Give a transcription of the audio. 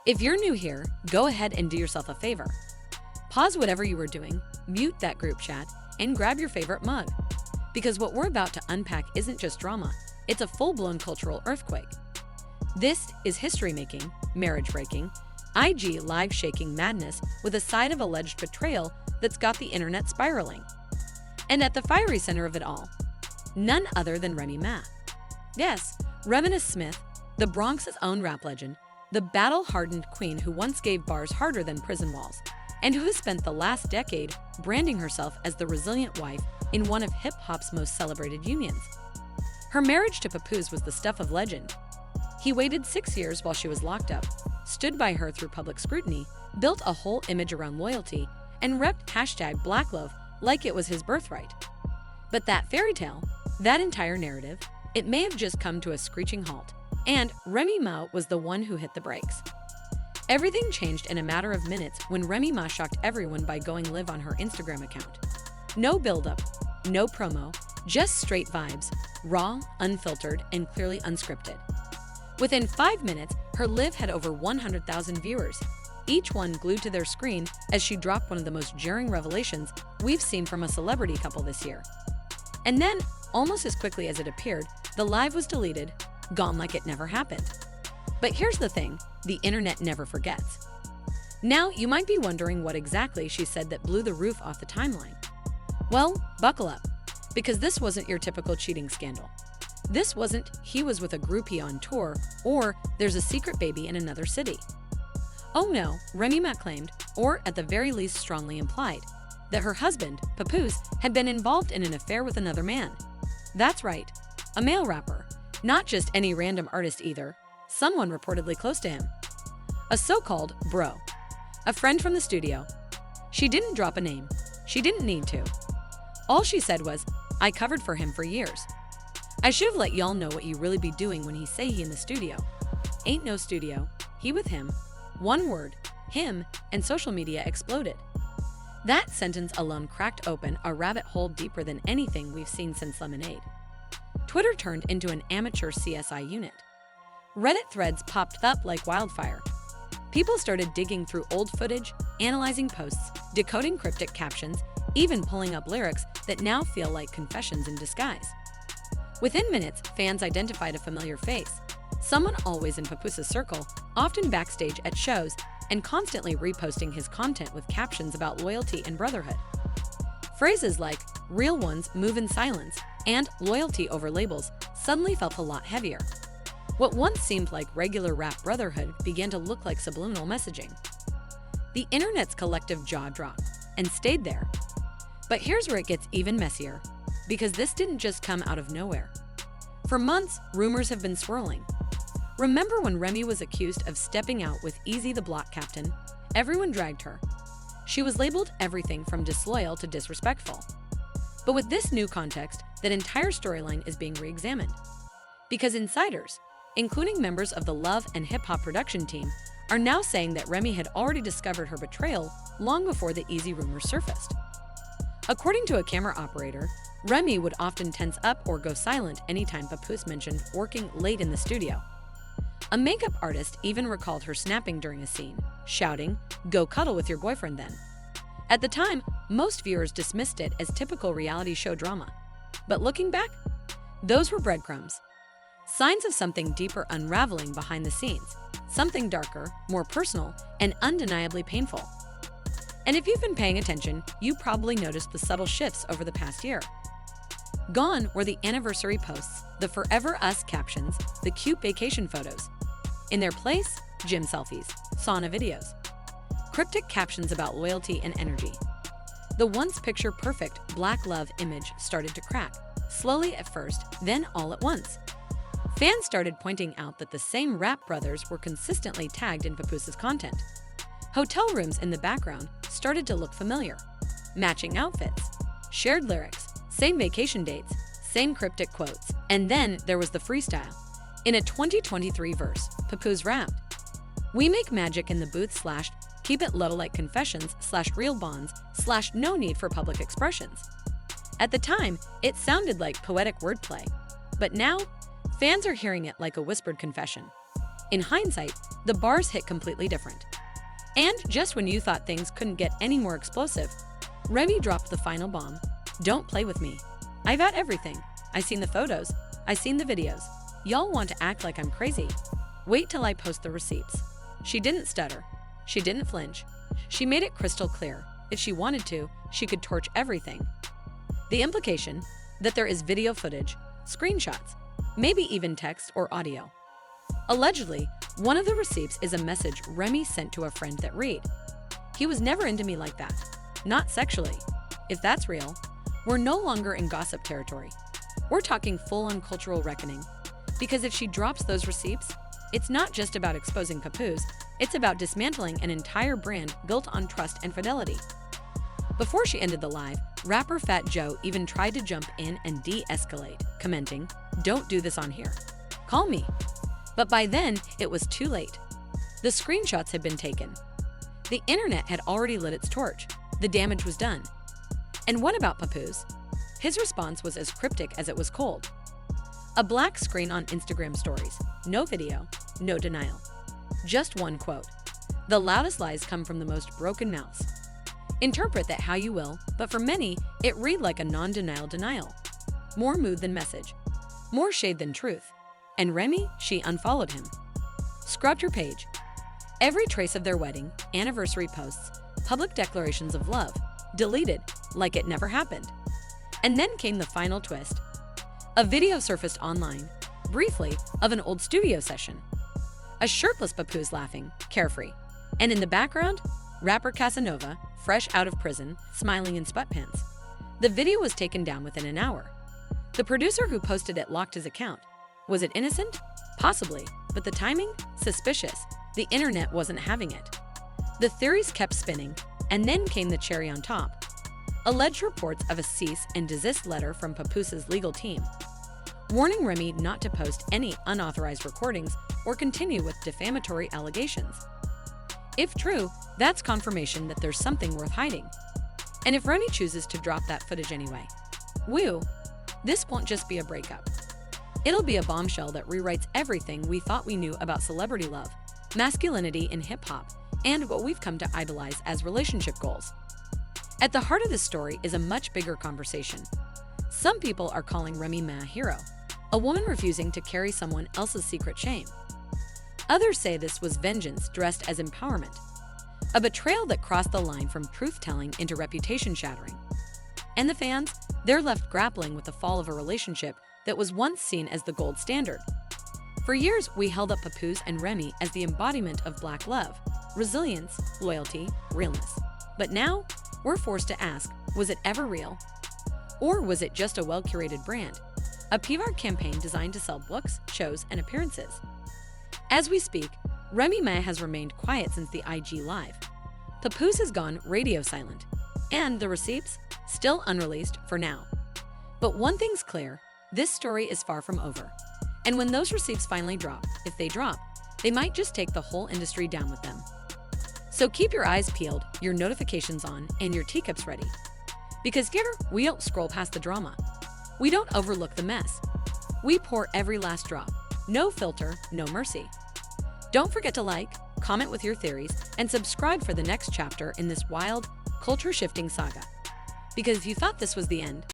If you're new here, go ahead and do yourself a favor. Pause whatever you were doing, mute that group chat, and grab your favorite mug. Because what we're about to unpack isn't just drama, it's a full-blown cultural earthquake. This is history-making, marriage-breaking, IG live-shaking madness with a side of alleged betrayal that's got the internet spiraling. And at the fiery center of it all, none other than Remy Ma. Yes, Remy Smith, the Bronx's own rap legend, the battle-hardened queen who once gave bars harder than prison walls, and who has spent the last decade branding herself as the resilient wife in one of hip-hop's most celebrated unions. Her marriage to Papoose was the stuff of legend. He waited 6 years while she was locked up, stood by her through public scrutiny, built a whole image around loyalty, and repped #BlackLove like it was his birthright. But that fairy tale, that entire narrative, it may have just come to a screeching halt, and Remy Ma was the one who hit the brakes. Everything changed in a matter of minutes when Remy Ma shocked everyone by going live on her Instagram account. No build-up, no promo, just straight vibes, raw, unfiltered, and clearly unscripted. Within 5 minutes, her live had over 100,000 viewers, each one glued to their screen as she dropped one of the most jarring revelations we've seen from a celebrity couple this year. And then, almost as quickly as it appeared, the live was deleted, gone like it never happened. But here's the thing, the internet never forgets. Now, you might be wondering what exactly she said that blew the roof off the timeline. Well, buckle up, because this wasn't your typical cheating scandal. This wasn't "he was with a groupie on tour" or "there's a secret baby in another city." Oh no, Remy Ma claimed, or at the very least strongly implied, that her husband, Papoose, had been involved in an affair with another man. That's right, a male rapper. Not just any random artist either, someone reportedly close to him. A so-called bro. A friend from the studio. She didn't drop a name. She didn't need to. All she said was, "I covered for him for years. I should have let y'all know what you really be doing when he say he in the studio. Ain't no studio, he with him." One word, him, and social media exploded. That sentence alone cracked open a rabbit hole deeper than anything we've seen since Lemonade. Twitter turned into an amateur CSI unit. Reddit threads popped up like wildfire. People started digging through old footage, analyzing posts, decoding cryptic captions, even pulling up lyrics that now feel like confessions in disguise. Within minutes, fans identified a familiar face, someone always in Papoose's circle, often backstage at shows, and constantly reposting his content with captions about loyalty and brotherhood. Phrases like "real ones move in silence" and "loyalty over labels" suddenly felt a lot heavier. What once seemed like regular rap brotherhood began to look like subliminal messaging. The internet's collective jaw dropped, and stayed there. But here's where it gets even messier, because this didn't just come out of nowhere. For months, rumors have been swirling. Remember when Remy was accused of stepping out with Easy the Block Captain? Everyone dragged her. She was labeled everything from disloyal to disrespectful. But with this new context, that entire storyline is being re-examined. Because insiders, including members of the Love and Hip Hop production team, are now saying that Remy had already discovered her betrayal long before the Easy rumors surfaced. According to a camera operator, Remy would often tense up or go silent anytime Papoose mentioned working late in the studio. A makeup artist even recalled her snapping during a scene, shouting, "Go cuddle with your boyfriend then." At the time, most viewers dismissed it as typical reality show drama. But looking back, those were breadcrumbs. Signs of something deeper unraveling behind the scenes, something darker, more personal, and undeniably painful. And if you've been paying attention, you probably noticed the subtle shifts over the past year. Gone were the anniversary posts, the Forever Us captions, the cute vacation photos. In their place, gym selfies, sauna videos, cryptic captions about loyalty and energy. The once picture-perfect Black Love image started to crack, slowly at first, then all at once. Fans started pointing out that the same rap brothers were consistently tagged in Papoose's content. Hotel rooms in the background started to look familiar. Matching outfits, shared lyrics, same vacation dates, same cryptic quotes. And then there was the freestyle. In a 2023 verse, Papoose rapped, "We make magic in the booth / keep it low like confessions / real bonds / no need for public expressions." At the time, it sounded like poetic wordplay. But now, fans are hearing it like a whispered confession. In hindsight, the bars hit completely different. And just when you thought things couldn't get any more explosive, Remy dropped the final bomb. Don't play with me. I've had everything. I seen the photos. I seen the videos. Y'all want to act like I'm crazy. Wait till I post the receipts. She didn't stutter. She didn't flinch. She made it crystal clear. If she wanted to, she could torch everything. The implication that there is video footage, screenshots, maybe even text or audio. Allegedly, one of the receipts is a message Remy sent to a friend that read, "He was never into me like that. Not sexually." If that's real, we're no longer in gossip territory. We're talking full-on cultural reckoning. Because if she drops those receipts, it's not just about exposing Papoose, it's about dismantling an entire brand built on trust and fidelity. Before she ended the live, rapper Fat Joe even tried to jump in and de-escalate, commenting, "Don't do this on here. Call me." But by then, it was too late. The screenshots had been taken. The internet had already lit its torch. The damage was done. And what about Papoose? His response was as cryptic as it was cold. A black screen on Instagram stories. No video, no denial. Just one quote. "The loudest lies come from the most broken mouths." Interpret that how you will, but for many, it read like a non-denial denial. More mood than message. More shade than truth. And Remy, she unfollowed him. Scrubbed her page. Every trace of their wedding, anniversary posts, public declarations of love, deleted like it never happened. And then came the final twist. A video surfaced online, briefly, of an old studio session. A shirtless Papoose laughing, carefree. And in the background, rapper Casanova, fresh out of prison, smiling in sweatpants. The video was taken down within an hour. The producer who posted it locked his account. Was it innocent? Possibly, but the timing? Suspicious. The internet wasn't having it. The theories kept spinning, and then came the cherry on top. Alleged reports of a cease and desist letter from Papoose's legal team, warning Remy not to post any unauthorized recordings or continue with defamatory allegations. If true, that's confirmation that there's something worth hiding. And if Remy chooses to drop that footage anyway, woo, this won't just be a breakup. It'll be a bombshell that rewrites everything we thought we knew about celebrity love, masculinity in hip-hop, and what we've come to idolize as relationship goals. At the heart of this story is a much bigger conversation. Some people are calling Remy Ma a hero, a woman refusing to carry someone else's secret shame. Others say this was vengeance dressed as empowerment, a betrayal that crossed the line from truth-telling into reputation shattering. And the fans, they're left grappling with the fall of a relationship that was once seen as the gold standard. For years, we held up Papoose and Remy as the embodiment of Black love, resilience, loyalty, realness. But now, we're forced to ask, was it ever real? Or was it just a well-curated brand? A PR campaign designed to sell books, shows, and appearances? As we speak, Remy Ma has remained quiet since the IG Live. Papoose has gone radio silent. And the receipts? Still unreleased for now. But one thing's clear, this story is far from over. And when those receipts finally drop, if they drop, they might just take the whole industry down with them. So keep your eyes peeled, your notifications on, and your teacups ready. Because here, we don't scroll past the drama. We don't overlook the mess. We pour every last drop. No filter, no mercy. Don't forget to like, comment with your theories, and subscribe for the next chapter in this wild, culture-shifting saga. Because if you thought this was the end,